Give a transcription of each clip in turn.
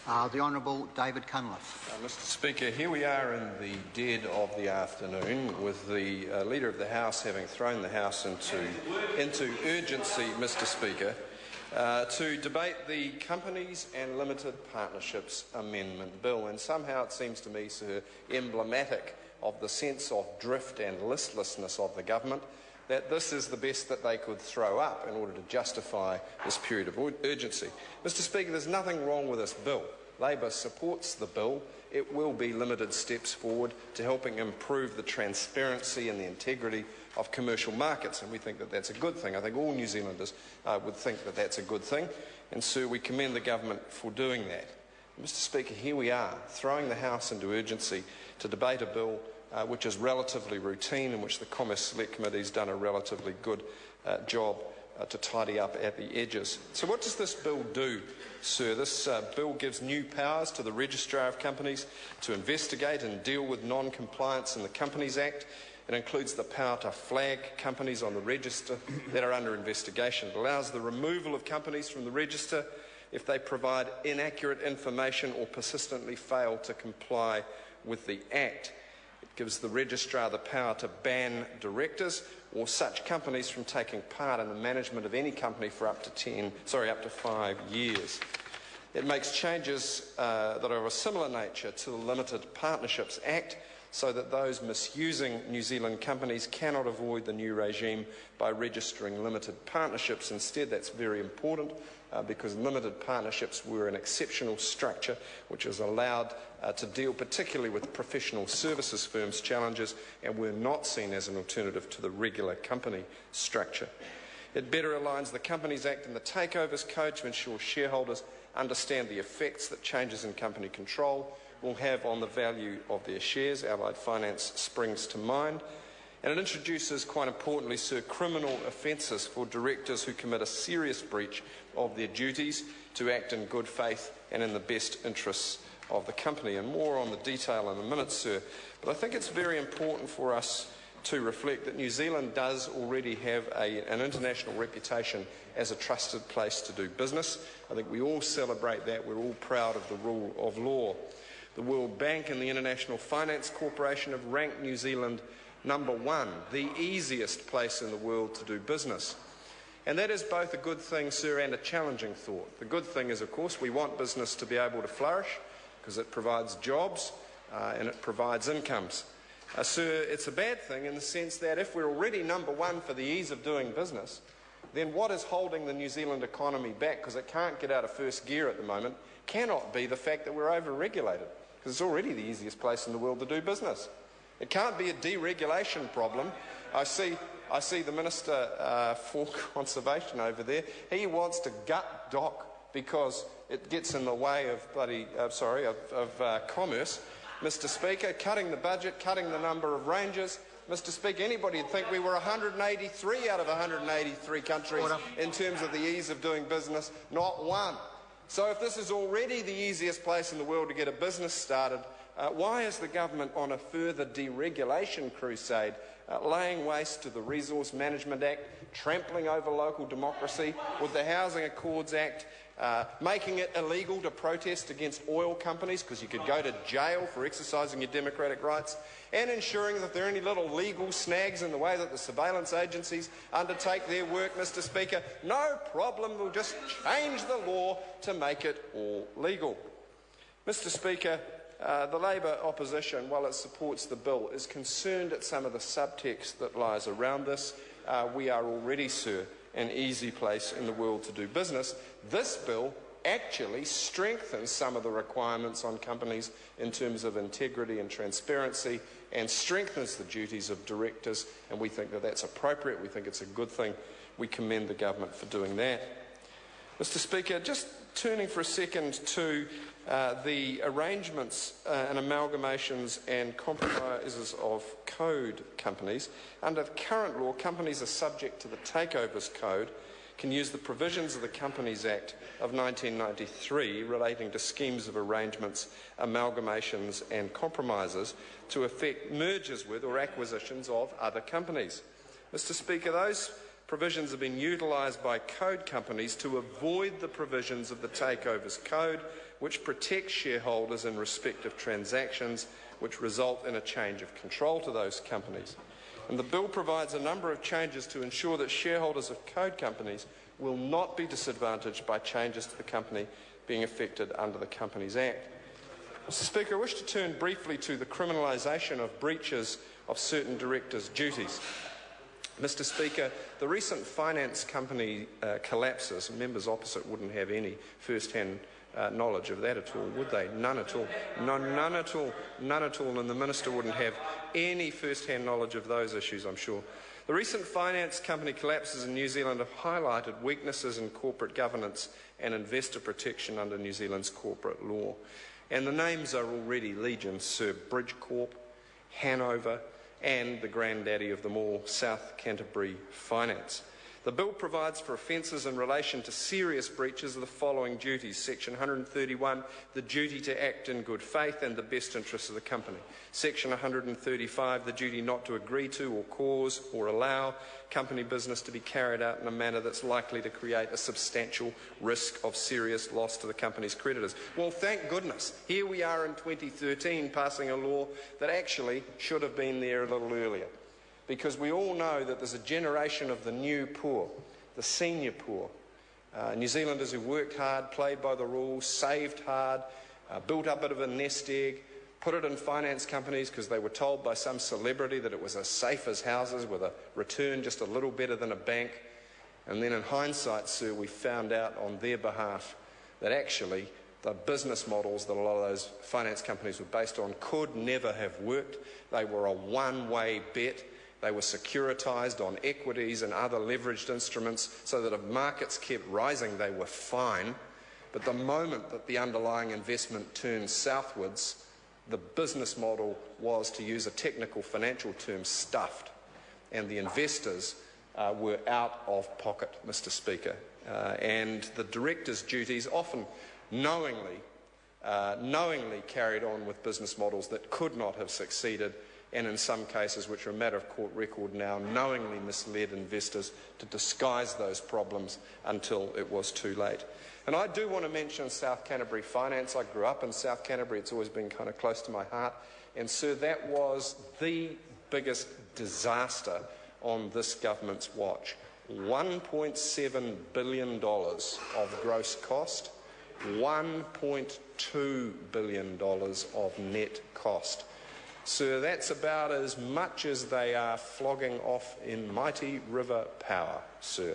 The Honourable David Cunliffe. Mr Speaker, here we are in the dead of the afternoon with the Leader of the House having thrown the House into urgency, Mr Speaker, to debate the Companies and Limited Partnerships Amendment Bill. And somehow it seems to me, sir, emblematic of the sense of drift and listlessness of the government, that this is the best that they could throw up in order to justify this period of urgency. Mr Speaker, there's nothing wrong with this bill. Labor supports the bill. It will be limited steps forward to helping improve the transparency and the integrity of commercial markets, and we think that that's a good thing. I think all New Zealanders would think that that's a good thing, and sir, we commend the government for doing that. Mr Speaker, here we are, throwing the House into urgency to debate a bill which is relatively routine, in which the Commerce Select Committee has done a relatively good job to tidy up at the edges. So what does this bill do, sir? This bill gives new powers to the Registrar of Companies to investigate and deal with non-compliance in the Companies Act. It includes the power to flag companies on the register that are under investigation. It allows the removal of companies from the register if they provide inaccurate information or persistently fail to comply with the Act. It gives the Registrar the power to ban directors or such companies from taking part in the management of any company for up to 5 years. It makes changes that are of a similar nature to the Limited Partnerships Act, so that those misusing New Zealand companies cannot avoid the new regime by registering limited partnerships. Instead, that's very important because limited partnerships were an exceptional structure which is allowed to deal particularly with professional services firms' challenges and were not seen as an alternative to the regular company structure. It better aligns the Companies Act and the Takeovers Code to ensure shareholders understand the effects that changes in company control will have on the value of their shares. Allied Finance springs to mind. And it introduces, quite importantly, sir, criminal offences for directors who commit a serious breach of their duties to act in good faith and in the best interests of the company. And more on the detail in a minute, sir. But I think it's very important for us to reflect that New Zealand does already have an international reputation as a trusted place to do business. I think we all celebrate that. We're all proud of the rule of law. The World Bank and the International Finance Corporation have ranked New Zealand #1, the easiest place in the world to do business. And that is both a good thing, sir, and a challenging thought. The good thing is, of course, we want business to be able to flourish because it provides jobs and it provides incomes. Sir, it's a bad thing in the sense that if we're already #1 for the ease of doing business, then what is holding the New Zealand economy back, because it can't get out of first gear at the moment, cannot be the fact that we're over-regulated, because it's already the easiest place in the world to do business. It can't be a deregulation problem. I see the Minister for Conservation over there. He wants to gut DOC because it gets in the way of commerce. Mr Speaker, cutting the budget, cutting the number of rangers. Mr Speaker, anybody would think we were 183 out of 183 countries in terms of the ease of doing business, not one. So if this is already the easiest place in the world to get a business started, why is the government on a further deregulation crusade, laying waste to the Resource Management Act, trampling over local democracy with the Housing Accords Act, making it illegal to protest against oil companies because you could go to jail for exercising your democratic rights, and ensuring that there are any little legal snags in the way that the surveillance agencies undertake their work, Mr Speaker? No problem, we'll just change the law to make it all legal. Mr Speaker, the Labor opposition, while it supports the bill, is concerned at some of the subtext that lies around this. We are already, sir, an easy place in the world to do business. This bill actually strengthens some of the requirements on companies in terms of integrity and transparency, and strengthens the duties of directors, and we think that that's appropriate. We think it's a good thing. We commend the government for doing that. Mr Speaker, just turning for a second to the arrangements and amalgamations and compromises of code companies. Under the current law, companies are subject to the Takeovers Code, can use the provisions of the Companies Act of 1993 relating to schemes of arrangements, amalgamations and compromises to effect mergers with or acquisitions of other companies. Mr Speaker, those provisions have been utilised by code companies to avoid the provisions of the Takeovers Code, which protects shareholders in respect of transactions which result in a change of control to those companies. And the bill provides a number of changes to ensure that shareholders of code companies will not be disadvantaged by changes to the company being effected under the Companies Act. Mr. Speaker, I wish to turn briefly to the criminalisation of breaches of certain directors' duties. Mr. Speaker, the recent finance company collapses, members opposite wouldn't have any first-hand knowledge of that at all, would they? None at all. No, none at all. None at all, and the Minister wouldn't have any first-hand knowledge of those issues, I'm sure. The recent finance company collapses in New Zealand have highlighted weaknesses in corporate governance and investor protection under New Zealand's corporate law. And the names are already legion: Sir Bridgecorp, Hanover, and the granddaddy of them all, South Canterbury Finance. The bill provides for offences in relation to serious breaches of the following duties. Section 131, the duty to act in good faith and the best interests of the company. Section 135, the duty not to agree to or cause or allow company business to be carried out in a manner that's likely to create a substantial risk of serious loss to the company's creditors. Well, thank goodness, here we are in 2013 passing a law that actually should have been there a little earlier. Because we all know that there's a generation of the new poor, the senior poor, New Zealanders who worked hard, played by the rules, saved hard, built up a bit of a nest egg, put it in finance companies because they were told by some celebrity that it was as safe as houses with a return just a little better than a bank. And then in hindsight, sir, we found out on their behalf that actually the business models that a lot of those finance companies were based on could never have worked. They were a one-way bet. They were securitised on equities and other leveraged instruments so that if markets kept rising, they were fine. But the moment that the underlying investment turned southwards, the business model was, to use a technical financial term, stuffed. And the investors were out of pocket, Mr. Speaker. And the directors' duties often knowingly carried on with business models that could not have succeeded, and in some cases, which are a matter of court record now, knowingly misled investors to disguise those problems until it was too late. And I do want to mention South Canterbury Finance. I grew up in South Canterbury. It's always been kind of close to my heart. And, sir, that was the biggest disaster on this government's watch. $1.7 billion of gross cost, $1.2 billion of net cost. Sir, that's about as much as they are flogging off in Mighty River Power, sir.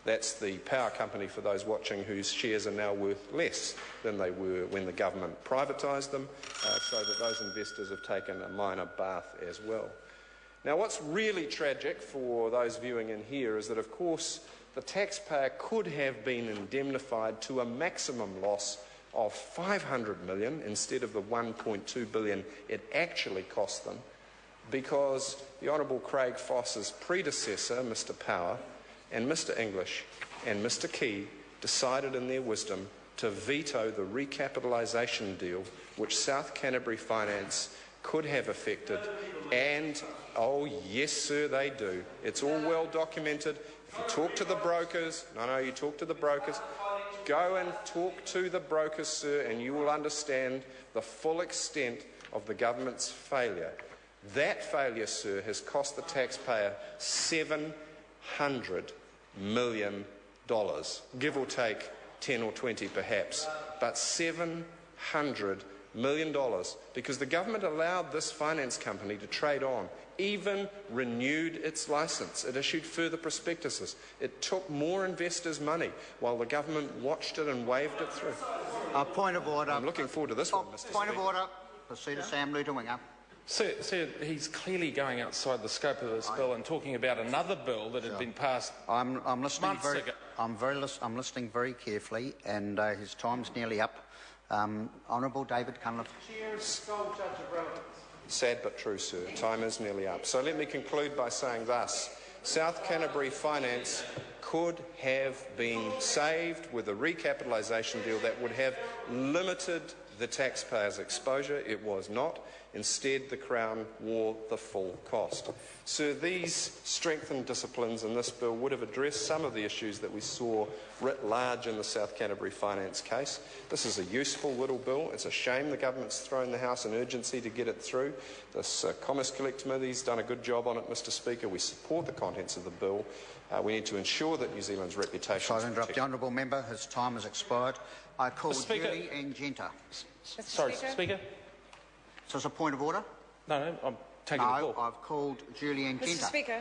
That's the power company, for those watching, whose shares are now worth less than they were when the government privatised them, so that those investors have taken a minor bath as well. Now, what's really tragic for those viewing in here is that, of course, the taxpayer could have been indemnified to a maximum loss of $500 million instead of the $1.2 billion it actually cost them, because the Honourable Craig Foss's predecessor, Mr. Power, and Mr. English and Mr. Key decided in their wisdom to veto the recapitalisation deal which South Canterbury Finance could have effected. And, oh yes sir, they do. It's all well documented. If you talk to the brokers, you talk to the brokers, go and talk to the brokers, sir, and you will understand the full extent of the government's failure. That failure, sir, has cost the taxpayer $700 million, give or take 10 or 20 perhaps, but $700 million, because the government allowed this finance company to trade on, even renewed its licence. It issued further prospectuses. It took more investors' money while the government watched it and waved it through. Point of order. I'm looking forward to this one, Mr. Speaker. Point of order. Proceed, Sam Lotu-Iiga. Sir, he's clearly going outside the scope of this bill and talking about another bill that had been passed I'm listening months ago. I'm listening very carefully, and his time's nearly up. Honourable David Cunliffe. Sad but true, sir. Time is nearly up. So let me conclude by saying thus. South Canterbury Finance could have been saved with a recapitalisation deal that would have limited the taxpayer's exposure. It was not. Instead, the Crown wore the full cost. Sir, these strengthened disciplines in this bill would have addressed some of the issues that we saw writ large in the South Canterbury finance case. This is a useful little bill. It's a shame the government's thrown the House in urgency to get it through. This Commerce Collect Committee's done a good job on it, Mr Speaker. We support the contents of the bill. We need to ensure that New Zealand's reputation is Sorry to interrupt the honourable member. His time has expired. I call Julie Angenta. Sorry, Speaker. So it's a point of order? No, I'm taking the call. No, I've called Julie Angenta. Mr. Speaker.